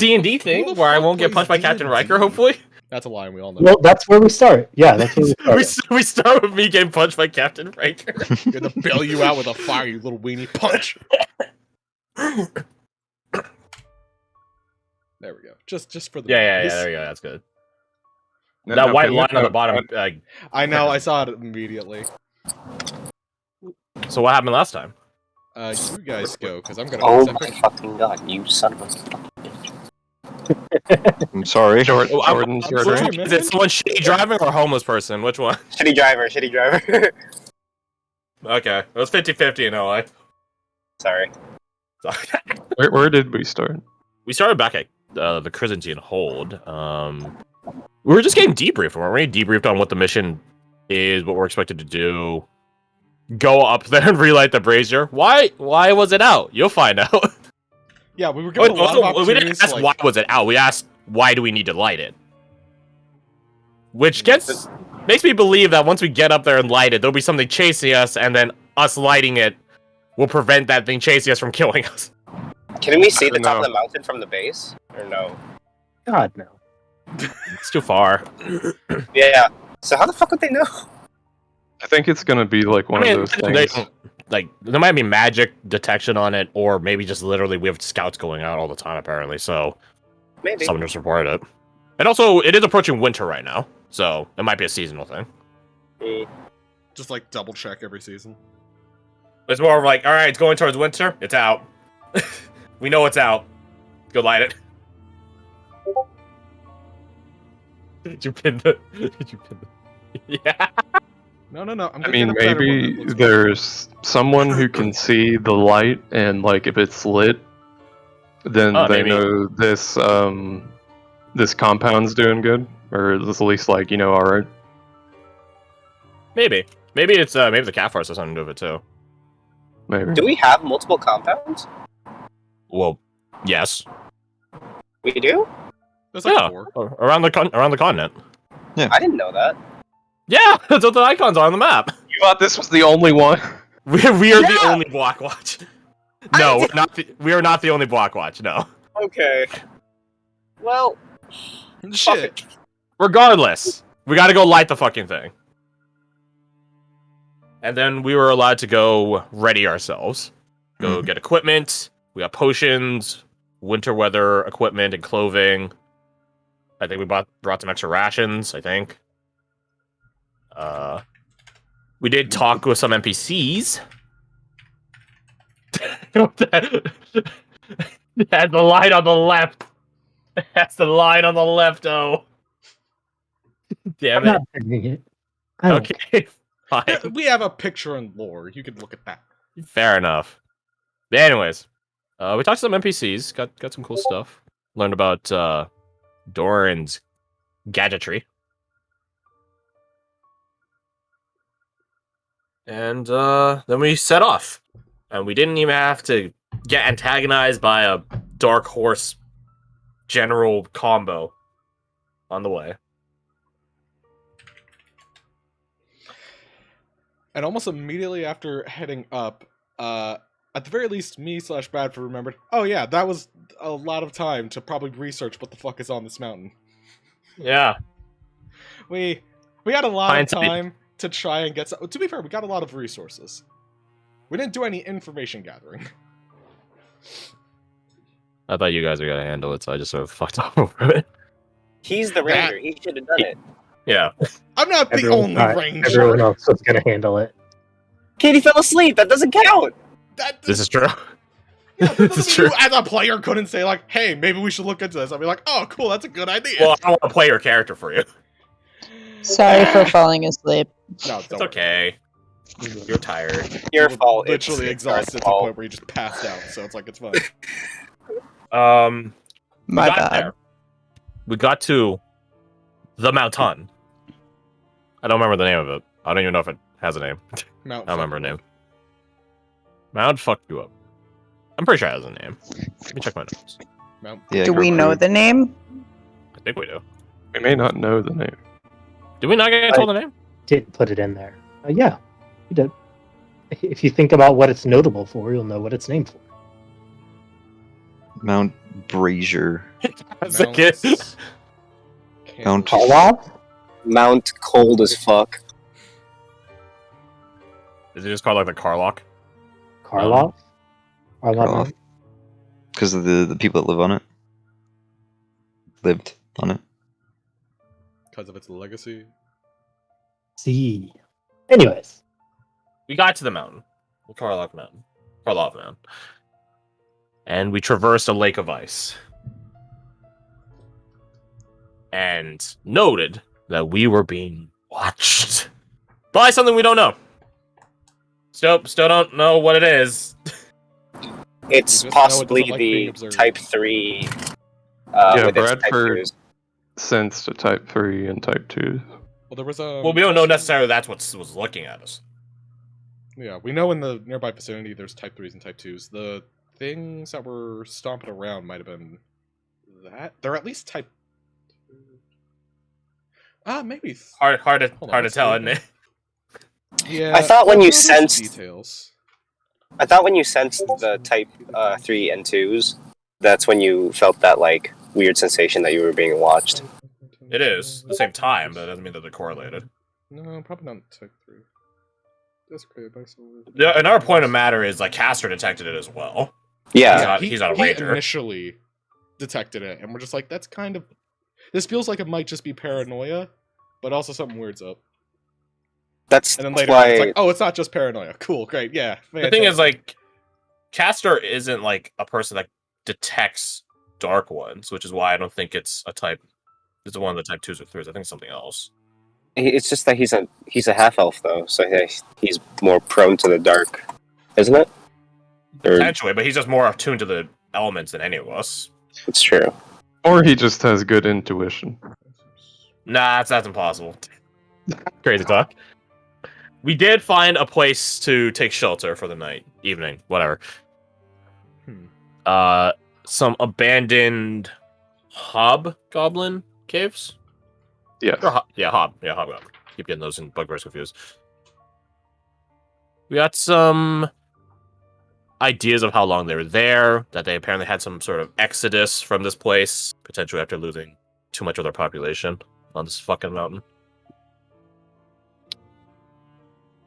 D&D thing where I won't get punched by Captain Riker, hopefully. That's a lie, we all know. Well, that's where we start. Yeah, that's where we start. we start with me getting punched by Captain Riker. Gonna bail you out with a fire, you little weenie. Punch! There we go. Just for the Yeah, there we go. That's good. No, That no, white but line no, on the bottom. I know, I saw it immediately. So what happened last time? You guys go, because I'm gonna... Oh my fucking god, you son of a fucking bitch. I'm sorry, Jordan's your sorry. turn. Is it someone shitty driving or a homeless person? Which one? Shitty driver. Okay, it was 50-50 in LA. Sorry. Where did we start? We started back at the Chrysantine Hold. We were just getting debriefed, weren't we? Debriefed on what the mission is, what we're expected to do. Go up there and relight the brazier. Why was it out? You'll find out. Yeah, we were given a lot of opportunities. We didn't ask why was it out. We asked why do we need to light it. Which makes me believe that once we get up there and light it, there'll be something chasing us, and then us lighting it will prevent that thing chasing us from killing us. Can we see the top of the mountain from the base? Or no? God, no. It's too far. Yeah. So how the fuck would they know? I think it's gonna be like one of those things. There might be magic detection on it, or maybe just literally we have scouts going out all the time, apparently, so Maybe. someone just reported it. And also, it is approaching winter right now, so it might be a seasonal thing. Just like double check every season. It's more of like, alright, it's going towards winter, it's out. We know it's out. Go light it. Did you pin the... Yeah. No. I mean, maybe there's someone who can see the light, and like if it's lit, then they maybe. know this this compound's doing good, or at least like all right. Maybe it's maybe the cat force has something to do with it too. Maybe. Do we have multiple compounds? Well, yes. We do? There's like Yeah, 4. around the continent. I didn't know that. Yeah, that's what the icons are on the map. You thought this was the only one? We are the only Block Watch. No, we're not. We are not the only Block Watch. No. Okay. Well, Shit. Regardless, we got to go light the fucking thing. And then we were allowed to go ready ourselves. Go get equipment. We got potions, winter weather equipment, and clothing. I think we brought some extra rations, I think. We did talk with some NPCs. That's the line on the left. That's the line on the left, oh. Damn I'm it. not picking it. I don't Okay, fine. We have a picture in lore. You can look at that. Fair enough. But anyways, we talked to some NPCs, got some cool stuff. Learned about Doran's gadgetry. And then we set off. And we didn't even have to get antagonized by a Dark Horse general combo on the way. And almost immediately after heading up, at the very least, me/Bradford remembered, oh yeah, that was a lot of time to probably research what the fuck is on this mountain. Yeah. We had a lot of time to try and get some... To be fair, we got a lot of resources. We didn't do any information gathering. I thought you guys were gonna handle it, so I just sort of fucked off over it. he's the ranger. He should have done it. Yeah. I'm not the only ranger. Everyone else was going to handle it. Katie fell asleep. That doesn't count. This is true. Yeah, This is true. You, as a player, couldn't say like, "Hey, maybe we should look into this." I'd be like, "Oh, cool, that's a good idea." Well, I want to play your character for you. Sorry for falling asleep. No, It's okay. You're tired. Your We're fault. Literally It's exhausted to the fault. point where you just passed out. So it's like it's fine. My got bad. there. We got to the Mountain. I don't remember the name of it. I don't even know if it has a name. Mount I don't remember a name. Mount fucked you up. I'm pretty sure it has a name. Let me check my notes. Mount. Yeah, Do we know the name? I think we do. We may not know the name. Did we not get told the name? Didn't put it in there. Yeah, you did. If you think about what it's notable for, you'll know what it's named for. Mount Brazier. That's a kid. Mount Karloff? Mount cold as fuck. Is it just called like the Karlock? Karloff? Karloff Karloff. Mountain? Because of the people that live on it. Lived on it. Because of its legacy. See. Anyways. We got to the mountain. The Karloff Mountain. Karloff Mountain. And we traversed a lake of ice. And noted that we were being watched by something we don't know. Still don't know what it is. It's You just know it possibly doesn't like being the observed. Type 3. Yeah, with its Type Bradford 2s. sensed a Type 3 and Type 2. Well, there was Well, we don't know necessarily that's what was looking at us. Yeah, we know in the nearby vicinity there's Type 3s and Type 2s. The things that were stomping around might have been that. They're at least Type. Maybe. Hard to Hold on, let's tell, see. isn't it? Yeah. I thought when no, you there's some sensed- details. I thought when you sensed the Type 3 and 2s, that's when you felt that like weird sensation that you were being watched. It is the same time, but it doesn't mean that they're correlated. No, probably not Type 3. Desecrated by solar. Yeah, another point of matter is like Castor detected it as well. Yeah, He's not a ranger. initially detected it, and we're just like, that's kind of. This feels like it might just be paranoia, but also something weird's up. that's And then that's later, on, why it's like, oh, it's not just paranoia. Cool, great, yeah. The thing is, like, Castor isn't like a person that detects dark ones, which is why I don't think it's a type. It's one of the Type 2s or 3s. I think it's something else. it's just that he's a half elf though, so he's more prone to the dark, isn't it? Or, Potentially, but he's just more attuned to the elements than any of us. it's true. Or he just has good intuition. Nah, that's impossible. Crazy talk. We did find a place to take shelter for the night, evening, whatever. Some abandoned hobgoblin caves. Yes. Or hobgoblin. Keep getting those and bugbears confused. We got some ideas of how long they were there. That they apparently had some sort of exodus from this place, potentially after losing too much of their population on this fucking mountain.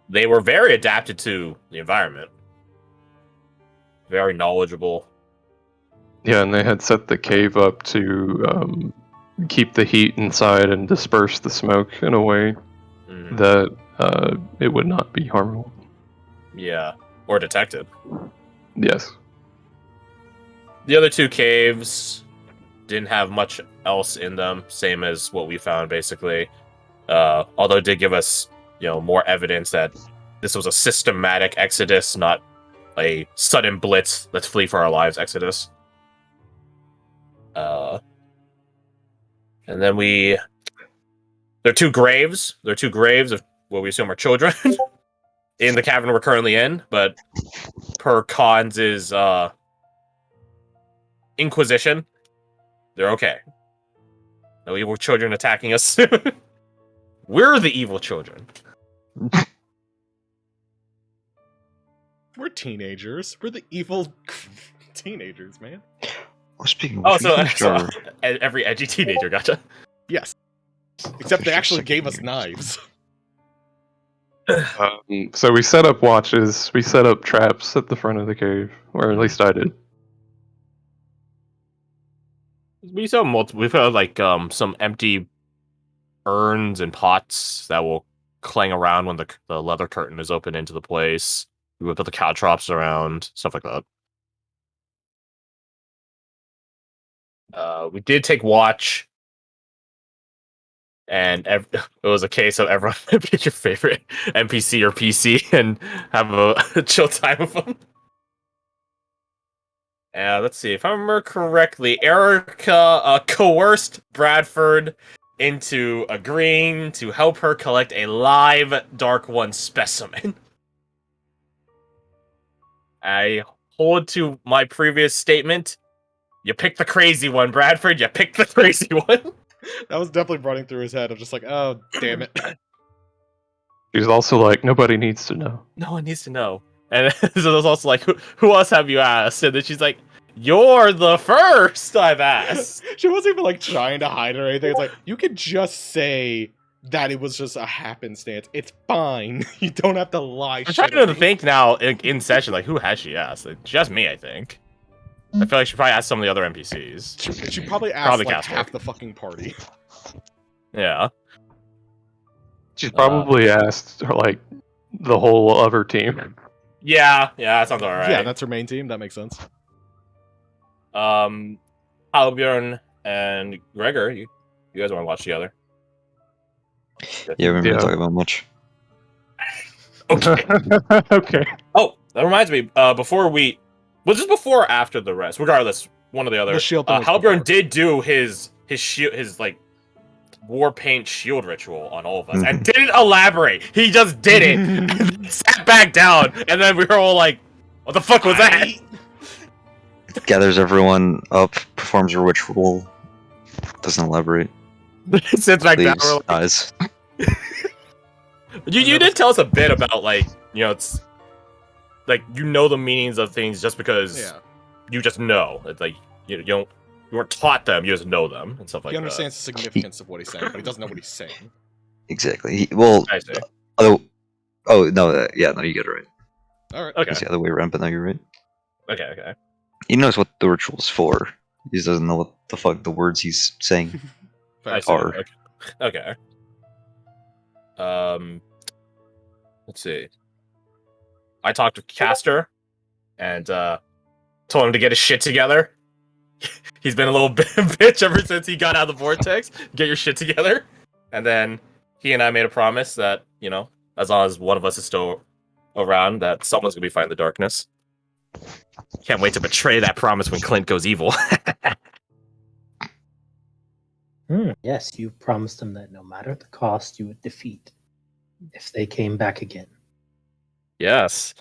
They were very adapted to the environment. Very knowledgeable. Yeah, and they had set the cave up to keep the heat inside and disperse the smoke in a way Mhm. that it would not be harmful. Yeah. Or detected. Yes. The other two caves didn't have much else in them, same as what we found, basically. Although it did give us, more evidence that this was a systematic exodus, not a sudden blitz, let's flee for our lives exodus. And then there are two graves. There are two graves of what we assume are children in the cavern we're currently in, but per Khan's Inquisition, they're okay. No evil children attacking us. We're the evil children. We're teenagers. We're the evil teenagers, man. Oh, speaking of Oh, which, we finished our- every edgy teenager, gotcha. Yes. Except they Finished our actually gave us second years. knives. So we set up watches, we set up traps at the front of the cave, or at least I did. We saw multiple. We've had like some empty urns and pots that will clang around when the leather curtain is open into the place. We would put the caltrops around, stuff like that. We did take watch, and it was a case of everyone pick your favorite NPC or PC and have a chill time with them. Let's see. If I remember correctly, Erica coerced Bradford into agreeing to help her collect a live Dark One specimen. I hold to my previous statement. You picked the crazy one, Bradford. You picked the crazy one. That was definitely running through his head. I'm just like, oh, damn it. She's also like, nobody needs to know. No one needs to know. And so there's also like, who else have you asked? And then she's like, You're the first I've asked. She wasn't even like trying to hide or anything. It's like you could just say that it was just a happenstance. It's fine. You don't have to lie. I'm trying to think now in session, like, who has she asked? Like, just me, I think. I feel like she probably asked some of the other NPCs. She probably asked Probably like Casper. half the fucking party. Yeah. She's probably asked like the whole other team. Yeah, that sounds alright. Yeah, that's her main team. That makes sense. Halbjorn and Gregor, you guys want to watch together? Yeah, we haven't Yeah. been talking about much. Okay. Okay. Oh, that reminds me. Before or after the rest? Regardless, one or the other. The shield thing was Halbjorn before. did do his shield, his like war paint shield ritual on all of us, and didn't elaborate. He just did it, and then sat back down, and then we were all like, "What the fuck was that?" Gathers everyone up, performs a ritual, doesn't elaborate, Sits back down. leaves, We're like, dies. you did tell us a bit about like it's like the meanings of things just because Yeah. you just know. It's like you weren't taught them, you just know them and stuff like He that. understands the significance of what he's saying, but he doesn't know what he's saying. Exactly. Well, I see. oh no, yeah, no, you get it right. All right. Okay. It's the other way around, but no, you're right. Okay. He knows what the ritual's for. He just doesn't know what the fuck the words he's saying I see. are. Okay. Let's see. I talked with Castor and told him to get his shit together. He's been a little bitch ever since he got out of the vortex. Get your shit together. And then he and I made a promise that, as long as one of us is still around, that someone's gonna be fighting the darkness. Can't wait to betray that promise when Clint goes evil. Yes, you promised them that no matter the cost, you would defeat if they came back again. Yes.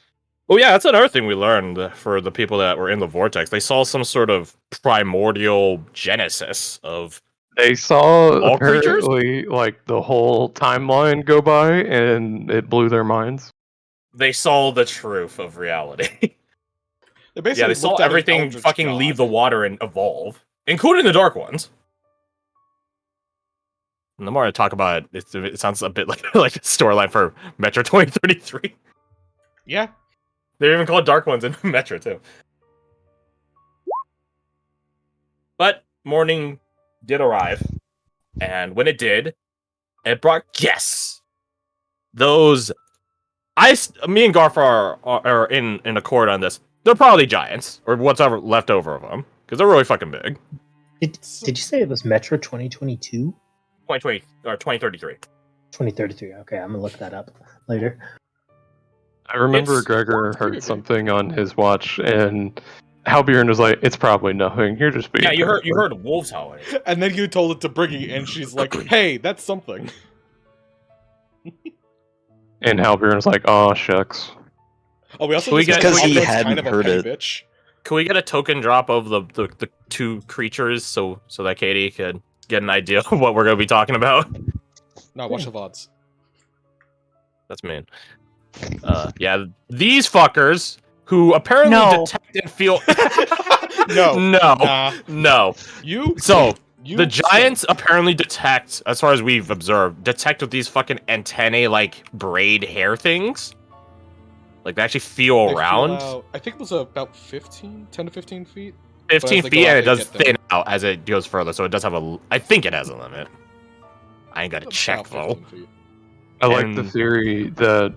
Oh yeah, that's another thing we learned for the people that were in the vortex. They saw some sort of primordial genesis of They saw All creatures? apparently like the whole timeline go by, and it blew their minds. they saw the truth of reality. They basically Yeah, they saw looked at an everything eldritch fucking god. leave the water and evolve, including the dark ones. And the more I talk about it, it sounds a bit like a storyline for Metro 2033. Yeah. They're even called dark ones in Metro too. But morning did arrive, and when it did, it brought guests. Me and Garth are in accord on this. They're probably giants or whatever left over of them because they're really fucking big. Did you say it was Metro 2022? 2020 or 2033. 2033. Okay, I'm gonna look that up later. I remember It's- Gregor heard something on his watch, and Halbjorn was like, "It's probably nothing. You're just being." Yeah, you careful." heard wolves howling. And then you told it to Briggy, and she's like, "Hey, that's something." And Halbjorn was like, "Oh shucks." Oh, we also We discussed get- Because how he Albert's hadn't kind of a heard petty it. bitch. Can we get a token drop of the two creatures so that Katie could get an idea of what we're gonna be talking about? No, watch the VODs. That's mean. Yeah, these fuckers who apparently No. detect and feel. No. no, Nah. no. You. So You the giants apparently detect, as far as we've observed, detect with these fucking antennae like braid hair things. Like they actually feel They around feel out- I think it was about 10 to 15 feet. 15 as they go feet, out, and it they does get them. thin out as it goes further. So it does have I think it has a limit. I ain't got to About check though. 15 feet. I like the And- theory that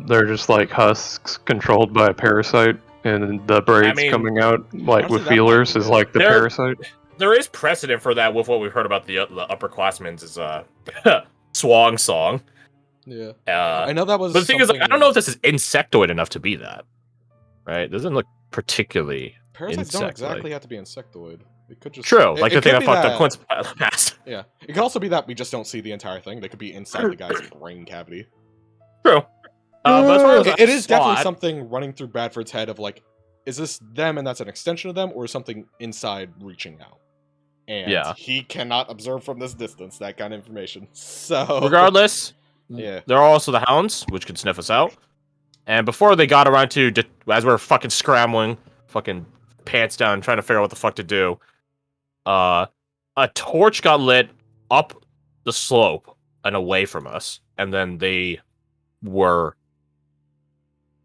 they're just like husks controlled by a parasite, and the braids mean, coming out like honestly, with that might feelers be is it. like the They're- parasite. There is precedent for that with what we've heard about the upperclassmen's is swang song. Yeah. Uh, I know that was. but the thing is, like, I something- don't know if this is insectoid enough to be that. Right? It doesn't look particularly Parasites don't insect-like. exactly have to be insectoid. It could just. true. it- Like it the thing could that be fucked up Clint's past. Yeah. It could also be that we just don't see the entire thing. They could be inside the guy's brain cavity. True. But as far as It is saw definitely it- something running through Bradford's head of like, is this them and that's an extension of them, or is something inside reaching out? And Yeah. he cannot observe from this distance that kind of information. So Regardless, Yeah. there are also the hounds, which can sniff us out. And before they got around to, as we're fucking scrambling, fucking pants down, trying to figure out what the fuck to do. A torch got lit up the slope and away from us, and then they were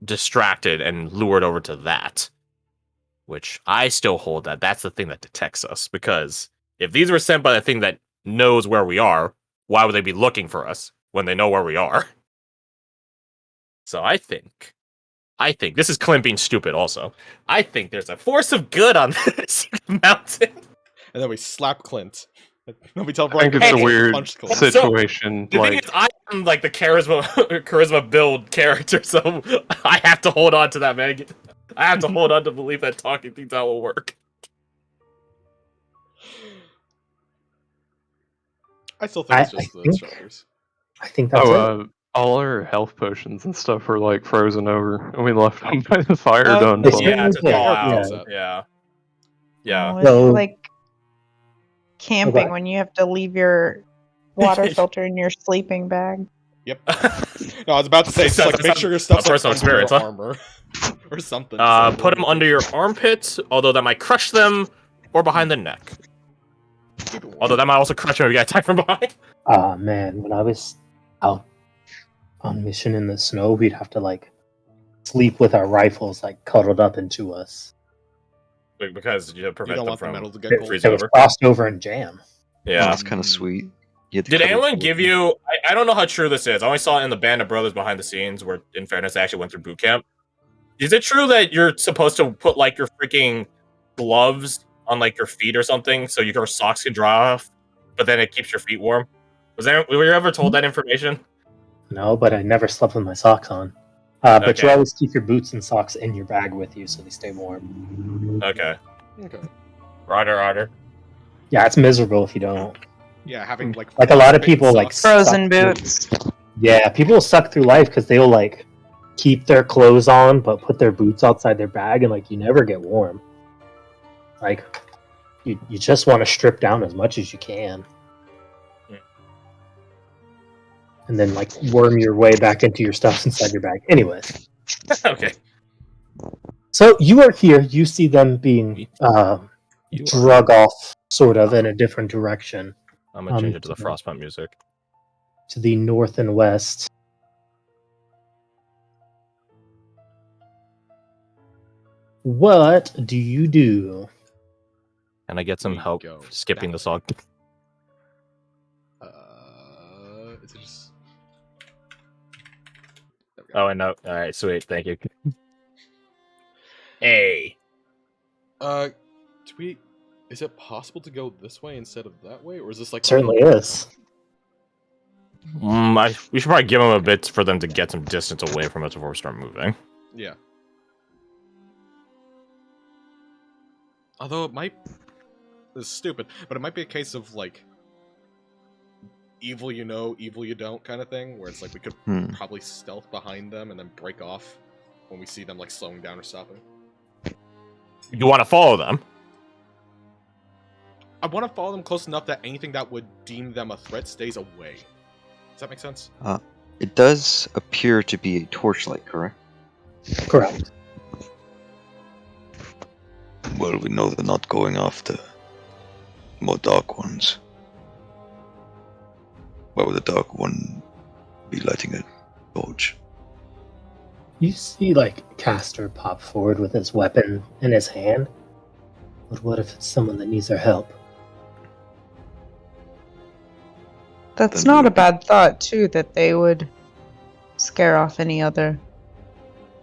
distracted and lured over to that. Which I still hold that's the thing that detects us, because if these were sent by the thing that knows where we are, why would they be looking for us when they know where we are? So I think this is Clint being stupid also. I think there's a force of good on this mountain. And then we slap Clint. Then we tell I think Brian it's to a weird punch Clint. situation. The thing is, I am like the charisma build character, so I have to hold on to that, man. I have to hold on to believe that talking things out will work. I still think it's just the shoulders. I think that's it. All our health potions and stuff were like frozen over, and we left them by the fire done. It's- Yeah, to Yeah, thaw yeah. out. Yeah. Oh, Yeah. it's So- like camping Okay. when you have to leave your water filter in your sleeping bag. Yep. No, I was about to say, it's Sounds- like, make sure your stuff's a like personal under your experience, huh? armor. Or something. Put them under your armpits, although that might crush them, or behind the neck. Keep it warm. Although that might also crush them if you got attacked from behind. Ah, man, when I was out on mission in the snow, we'd have to like sleep with our rifles like cuddled up into us. Because you You prevent don't them want the from metal to get It, cold. freeze it was over. crossed over and jam. Oh, Yeah. that's kind of sweet. You had to Did cuddle anyone with give them. you? I don't know how true this is. I only saw it in the Band of Brothers behind the scenes, where, in fairness, they actually went through boot camp. Is it true that you're supposed to put like your freaking gloves on like your feet or something, so your socks can dry off, but then it keeps your feet warm? Were you ever told that information? No, but I never slept with my socks on. But you Okay. always keep your boots and socks in your bag with you so they stay warm. Okay. Okay. Roger. Yeah, it's miserable if you don't. Yeah, having like Like a lot of big people like socks. Frozen suck through- boots. Yeah, people suck through life because they'll like keep their clothes on but put their boots outside their bag, and like you never get warm. Like you just want to strip down as much as you can. Yeah. And then like worm your way back into your stuff inside your bag. Anyways. Okay. So you are here, you see them being drug off sort of in a different direction. I'm gonna change it to the Frostpunk music. To the north and west. What do you do? Can I get some We help go skipping that the song? Is it just... There we go. Oh, I know. All right, sweet. Thank you. Hey. Do we... Is it possible to go this way instead of that way? Or is this like... Certainly is. We should probably give them a bit for them to get some distance away from us before we start moving. Yeah. Although it might... This is stupid, but it might be a case of, like... Evil you know, evil you don't kind of thing, where it's like we could probably stealth behind them and then break off when we see them, like, slowing down or stopping. You want to follow them? I want to follow them close enough that anything that would deem them a threat stays away. Does that make sense? It does appear to be a torchlight, correct? Correct. Well, we know they're not going after more dark ones. Why would the dark one be lighting a torch? You see, like, Castor pop forward with his weapon in his hand. But what if it's someone that needs our help? That's Then not we- a bad thought, too, that they would scare off any other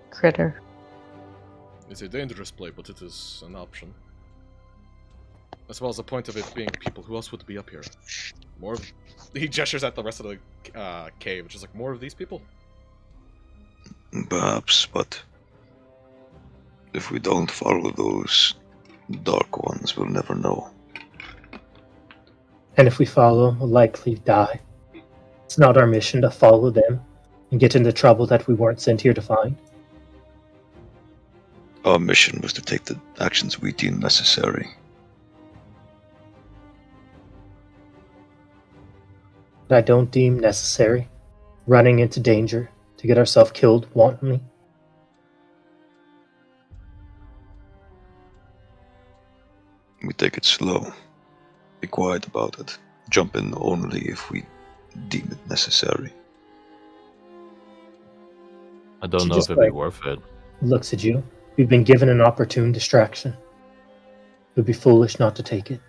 critter. It's a dangerous play, but it is an option. As well as the point of it being people who else would be up here. More of... He gestures at the rest of the cave, which is like, more of these people? Perhaps, but if we don't follow those dark ones, we'll never know. And if we follow, we'll likely die. It's not our mission to follow them and get into trouble that we weren't sent here to find. Our mission was to take the actions we deem necessary. That I don't deem necessary. Running into danger to get ourselves killed wantonly. take it slow. Be quiet about it. Jump in only if we deem it necessary. I don't She know just, if it'd be like, worth it. looks at you. We've been given an opportune distraction. It would be foolish not to take it.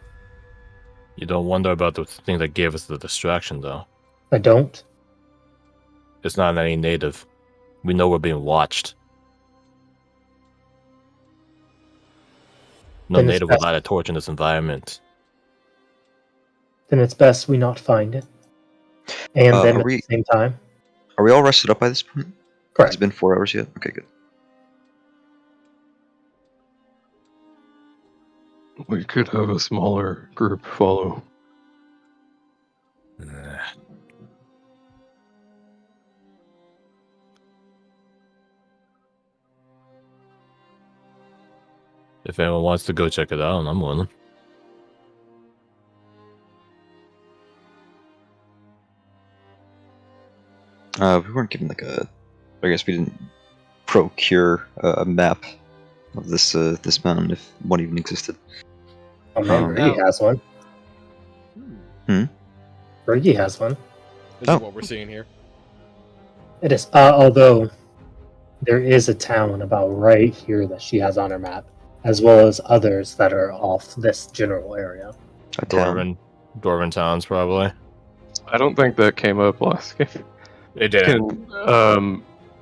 You don't wonder about the thing that gave us the distraction, though. I don't. It's not any native. We know we're being watched. No Then it's native would best- light a torch in this environment. Then it's best we not find it. And them are at we- the same time. Are we all rested up by this point? Has Correct. it been 4 hours yet? Okay, good. We could have a smaller group follow. If anyone wants to go check it out, I'm willing. We weren't given like a. I guess we didn't procure a map of this mountain if one even existed. Oh man, Oh. Riggy has one. Riggy has one. This Oh. is what we're seeing here. It is. Although there is a town about right here that she has on her map, as well as others that are off this general area. A town. Dwarven towns, probably. I don't think that came up last game. It didn't.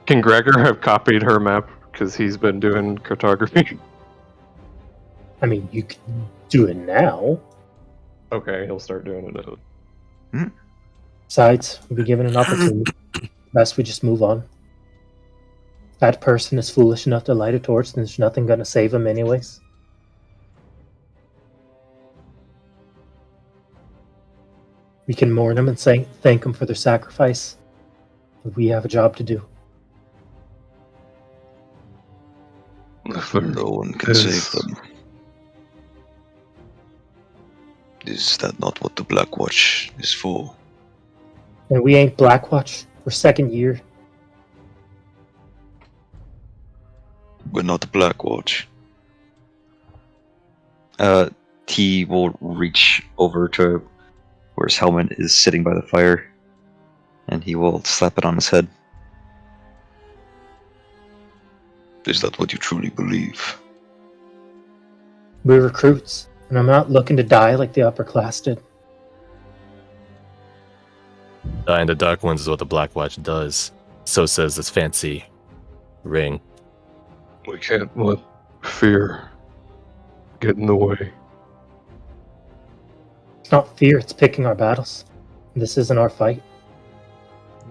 Can Gregor have copied her map because he's been doing cartography? I mean, you can do it now. Okay, he'll start doing it now. Besides, we'll be given an opportunity. Best we just move on. That person is foolish enough to light a torch, and there's nothing gonna save him anyways. We can mourn them and thank them for their sacrifice. But we have a job to do. No one can save them. Is that not what the Black Watch is for? And we ain't Blackwatch. We're second year. We're not the Black Watch. He will reach over to where his helmet is sitting by the fire, and he will slap it on his head. Is that what you truly believe? We're recruits, and I'm not looking to die like the upper class did. Die in the Dark Ones is what the Black Watch does. So says this fancy ring. We can't let fear get in the way. It's not fear, it's picking our battles. This isn't our fight.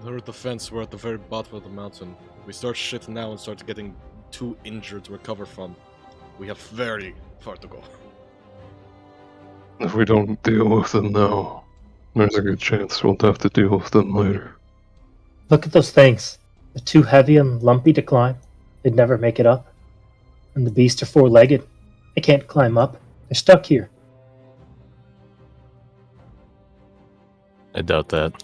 They're at the fence, we're at the very bottom of the mountain. If we start shit now and start getting too injured to recover from, we have very far to go. If we don't deal with them now, there's a good chance we'll have to deal with them later. Look at those things. They're too heavy and lumpy to climb. They'd never make it up. And the beasts are four-legged. They can't climb up. They're stuck here. I doubt that.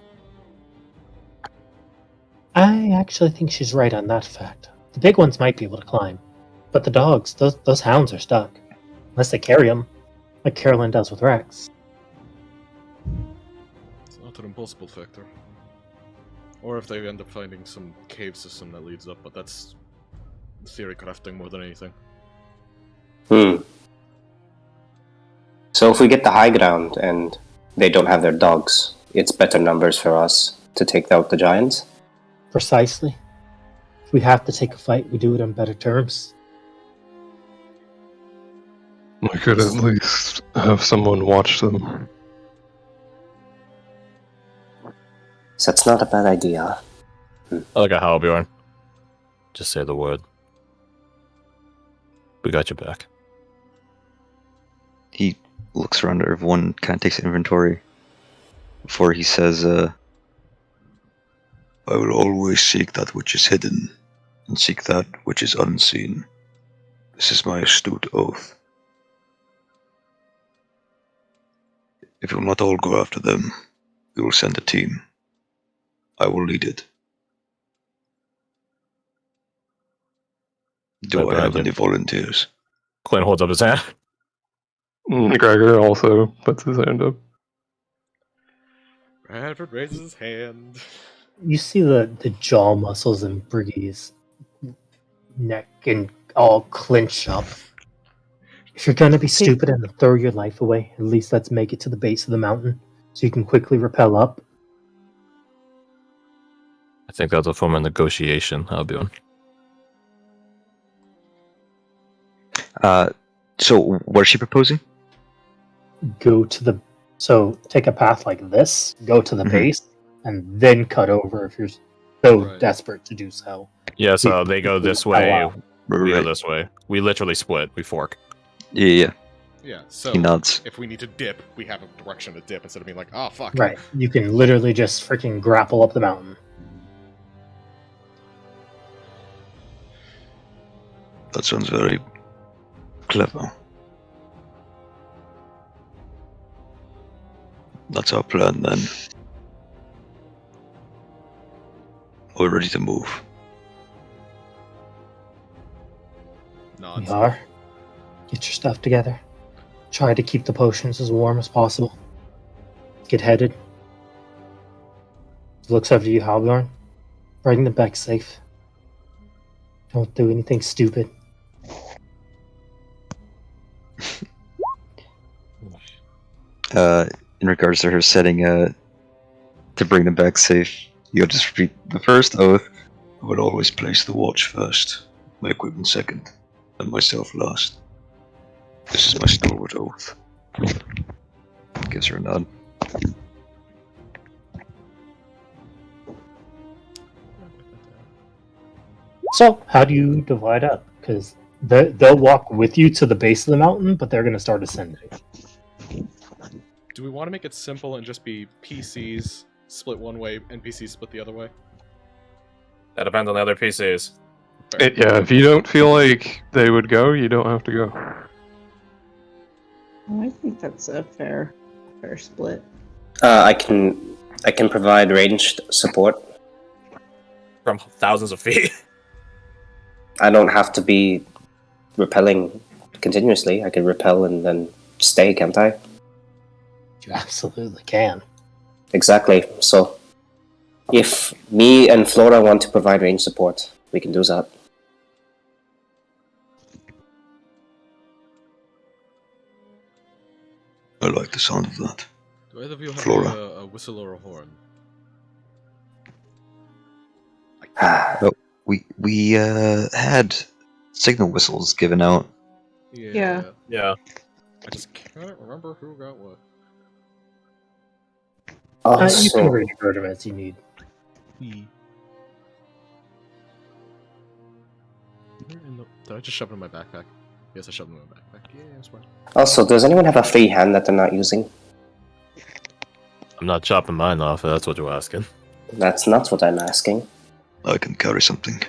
I actually think she's right on that fact. The big ones might be able to climb. But the dogs, those hounds are stuck. Unless they carry them, like Carolyn does with Rex. It's not an impossible factor. Or if they end up finding some cave system that leads up, but that's theory crafting more than anything. So if we get the high ground and they don't have their dogs, it's better numbers for us to take out the giants? Precisely. If we have to take a fight, we do it on better terms. We could at least have someone watch them. So that's not a bad idea. I like a Halbjorn. Just say the word. We got your back. He looks around at everyone, kind of takes inventory before he says, I will always seek that which is hidden, and seek that which is unseen. This is my astute oath. If we will not all go after them, we will send a team. I will lead it. Do Right I have behind any volunteers? Clint holds up his hand. Gregor also puts his hand up. Bradford raises his hand. You see the jaw muscles in Briggy's neck and all clench up. If you're gonna be stupid and throw your life away, at least let's make it to the base of the mountain so you can quickly rappel up. I think that's a form of negotiation, Albion. So what is she proposing? Go to the take a path like this, go to the Mhm. base, and then cut over if you're so Right. desperate to do so. Yeah, so they go this way, wow. we go Right. this way. We literally split, we fork. Yeah. Yeah, so He nods. if we need to dip, we have a direction to dip instead of being like, oh fuck. Right. You can literally just freaking grapple up the mountain. That sounds very clever. That's our plan then. We're ready to move. Nods. We are. Get your stuff together. Try to keep the potions as warm as possible. Get headed. Looks over to you, Halbjorn. Bring them back safe. Don't do anything stupid. In regards to her setting to bring them back safe, you'll just repeat the first oath. I would always place the watch first, my equipment second, and myself last. This is my stalwart oath. Gives her a nod. So, how do you divide up? Because they'll walk with you to the base of the mountain, but they're going to start ascending. Do we want to make it simple and just be PCs split one way, NPCs split the other way? That depends on the other PCs. Yeah, if you don't feel like they would go, you don't have to go. I think that's a fair split. I can provide ranged support. From thousands of feet. I don't have to be repelling continuously. I can repel and then stay, can't I? You absolutely can. Exactly. So, if me and Flora want to provide range support, we can do that. I like the sound of that. Do either of you have Flora. a whistle or a horn? We had signal whistles given out. Yeah. Yeah. I just can't remember who got what. You can Also, revert them as you need. Did I just shove it in my backpack? Yes, I shoved it in my backpack. Yeah, that's fine. also, does anyone have a free hand that they're not using? I'm not chopping mine off, if that's what you're asking. That's not what I'm asking. I can carry something.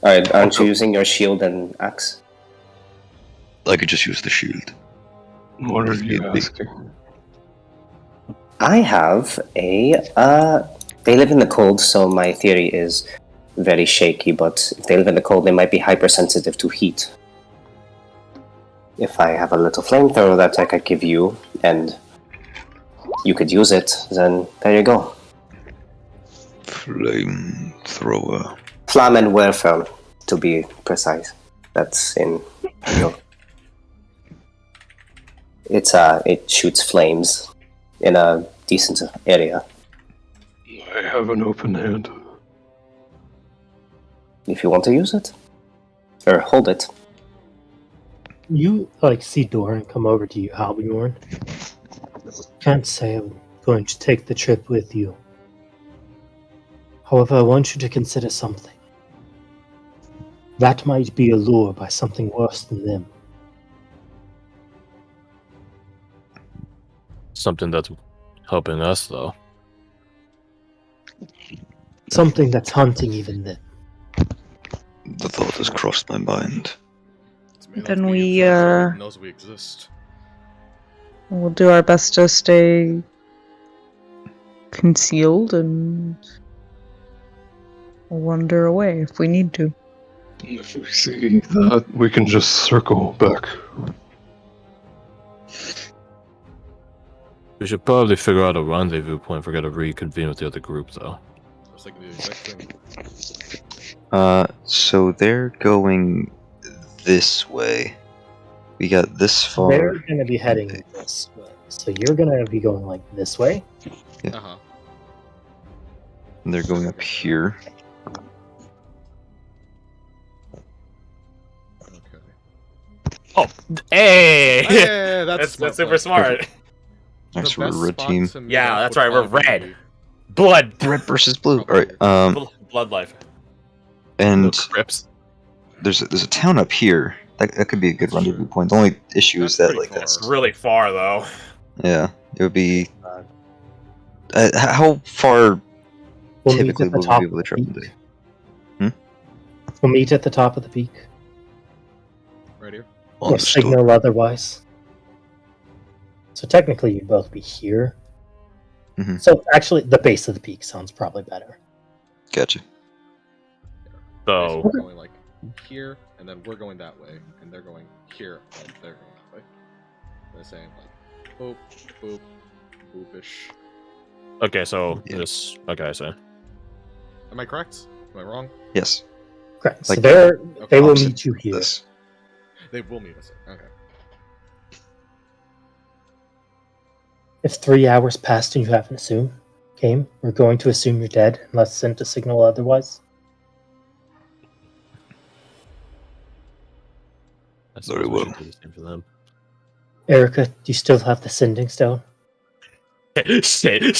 Alright, aren't you using your shield and axe? I could just use the shield. What are If you need be. asking? I have a, they live in the cold, so my theory is very shaky, but if they live in the cold, they might be hypersensitive to heat. If I have a little flamethrower that I could give you, and you could use it, then there you go. Flamethrower. Flammenwerfer, to be precise. That's in, you know, it shoots flames in a decent area. I have an open hand. If you want to use it. Or hold it. You, see Doran come over to you, Halbjorn. Can't say I'm going to take the trip with you. However, I want you to consider something. That might be a lure by something worse than them. Something that's helping us, though. Something that's hunting even them. The thought has crossed my mind. Then we knows we exist. we'll do our best to stay concealed and wander away if we need to. If we see that, we can just circle back. We should probably figure out a rendezvous point if we're gonna reconvene with the other group, though. I was thinking the exact thing. So they're going this way. We got this far. They're going to be heading this way. So you're going to be going like this way. Yeah. Uh-huh. And they're going up here. Okay. Oh, hey! Hey, that's smart super play. smart. Next, The we're a best red spot team. to meet Yeah, up that's would right, we're probably red. be- Blood. Red versus blue. Oh, Alright, Blood life. and Crips. there's a town up here. That could be a good That's rendezvous true. point. The only issue That's is that pretty like far. that's Really far, though. yeah. It would be. How far We'll meet typically at the will we top be of able the to travel peak. to? We'll meet at the top of the peak. Right here. Or Understood. signal otherwise. So technically you'd both be here. Mhm. So actually the base of the peak sounds probably better. Gotcha. So, We're going like here, and then we're going that way, and they're going here, and they're going that way. They're saying like, boop, boop, boopish. okay, so Yeah. this. Okay, so. Am I correct? Am I wrong? Yes. Correct. So Like they will opposite meet you here. This. They will meet us. Okay. If 3 hours passed and you haven't came, we're going to assume you're dead unless sent a signal otherwise. I Very suppose we well. should do the same for them. Erica, do you still have the sending stone? shit.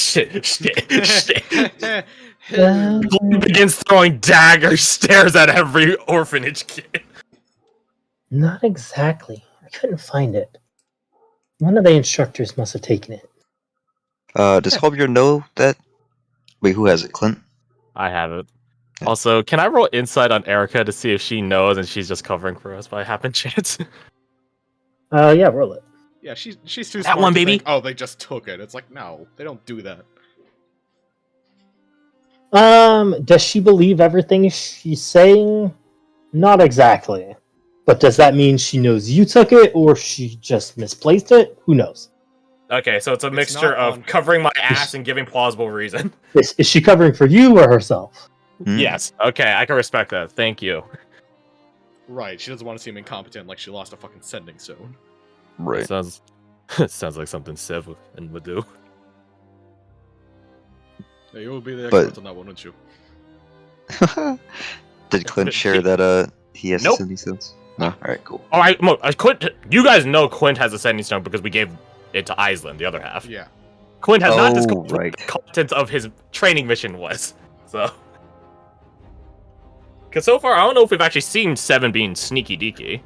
He begins throwing daggers, stares at every orphanage kid. Not exactly. I couldn't find it. One of the instructors must have taken it. Does Holger know that? Wait, who has it? Clint? I have it. Yeah. Also, can I roll insight on Erica to see if she knows and she's just covering for us by happen chance? Yeah, roll it. Yeah, she's too That smart one, to baby. think, oh, they just took it. It's like, no, they don't do that. Does she believe everything she's saying? Not exactly. But does that mean she knows you took it, or she just misplaced it? Who knows? Okay, so it's a It's mixture not of on- covering my ass and giving plausible reason. Is she covering for you or herself? Hmm? Yes. Okay, I can respect that. Thank you. Right, she doesn't want to seem incompetent like she lost a fucking sending stone. Right. Sounds sounds like something Civ would do. Yeah, you will be the But- expert on that one, wouldn't you? Did Clint share that he has Nope. sending stones? No. All right. Cool. Oh, Quint. You guys know Quint has a sending stone because we gave it to Iceland, the other half. Yeah. Quint has not Oh, disclosed what right. the content of his training mission was. So, because so far I don't know if we've actually seen Seven being sneaky deaky.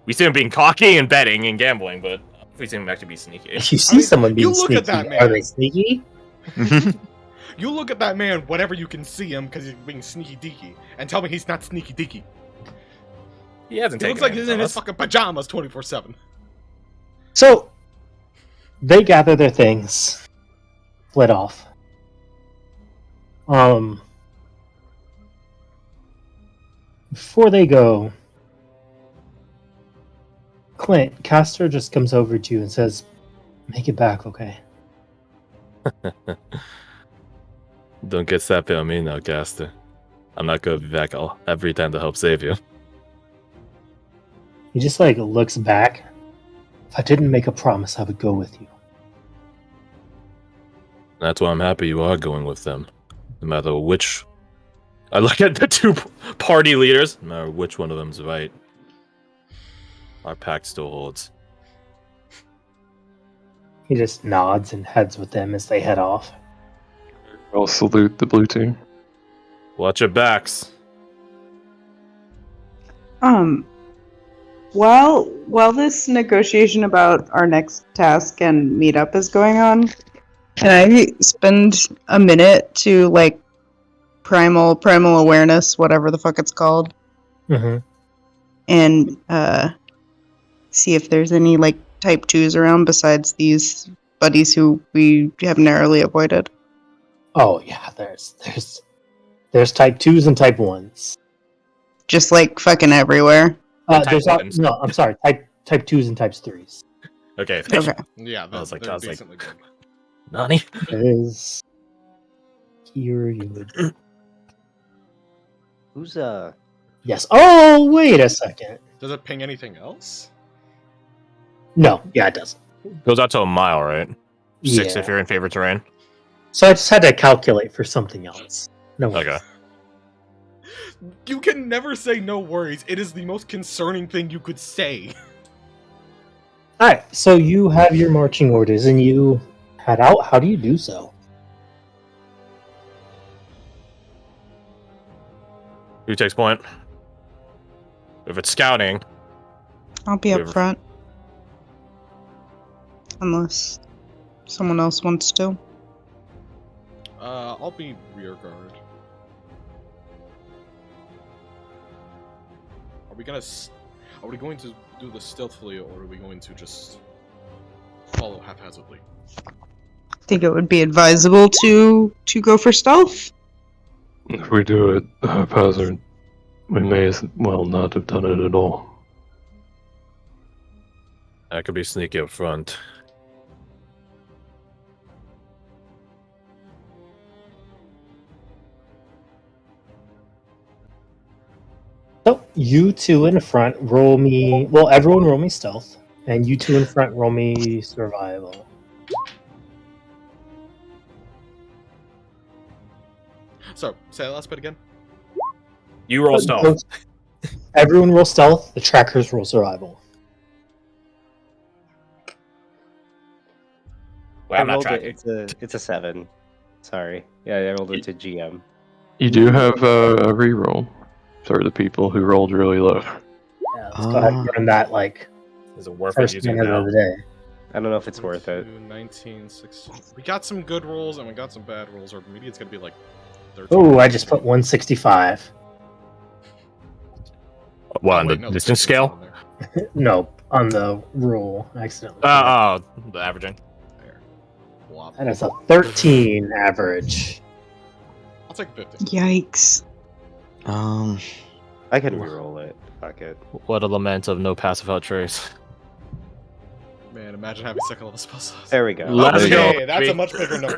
We see him being cocky and betting and gambling, but we see him actually be sneaky. If you I see mean, someone being you look sneaky, at that are man. they sneaky? You look at that man whenever you can see him because he's being sneaky deaky, and tell me he's not sneaky deaky. He hasn't He taken looks like it he's from in his us. fucking pajamas 24/7. So, they gather their things, split off. Before they go, Clint, Castor just comes over to you and says, "Make it back, okay?" Don't get sappy on me now, Caster. I'm not gonna be back every time to help save you. He just like looks back. If I didn't make a promise, I would go with you. That's why I'm happy you are going with them. No matter which. I look at the two party leaders. No matter which one of them's right. Our pact still holds. He just nods and heads with them as they head off. I'll salute the blue team. Watch your backs. While this negotiation about our next task and meetup is going on, can I spend a minute to like primal awareness, whatever the fuck it's called, Mm-hmm. and see if there's any like type 2s around besides these buddies who we have narrowly avoided? Oh yeah, there's type 2s and type 1s. Just like fucking everywhere. Type There's ones. no, I'm sorry, type 2s and types 3s. Okay. Thank you. Okay. Yeah, I was like, they're I was like- decently good. Nani? It is here. You would. Who's Yes. Oh, wait a second. Does it ping anything else? No. Yeah, it does. Goes out to a mile, right? 6 Yeah. if you're in favorite terrain. So I just had to calculate for something else. No worries. Okay. You can never say no worries. It is the most concerning thing you could say. Alright, so you have your marching orders and you head out. How do you do so? Who takes point? If it's scouting, I'll be up Whoever- front. Unless someone else wants to. I'll be rear guard. Are we going to do this stealthily, or are we going to just follow haphazardly? I think it would be advisable to go for stealth. If we do it haphazard, we may as well not have done it at all. that could be sneaky up front. So you two in front roll me. Well, everyone roll me stealth, and you two in front roll me survival. So, say that last bit again. You roll stealth. Everyone roll stealth. The trackers roll survival. Wait, I'm not rolled it. tracking. It's a 7. Sorry. Yeah, I rolled it to GM. You do have a reroll for the people who rolled really low. Yeah, let's go ahead and run that like Is it worth it first using it minute now? of the day. I don't know if it's worth it. 19, 16. We got some good rolls and we got some bad rolls, or maybe it's gonna be like 13. Oh, I just put 165. What, Oh, on wait, the no, distance 13 's scale? on there. No, on the roll accidentally. Oh, the averaging. There. Blop. That is a 13 average. I'll take 50. Yikes. I can reroll it. Fuck it. What a lament of no passive out trace. Man, imagine having second level spell slots. There we go. Let's Okay, go. that's a much bigger number.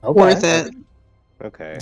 Okay. Worth it. Okay.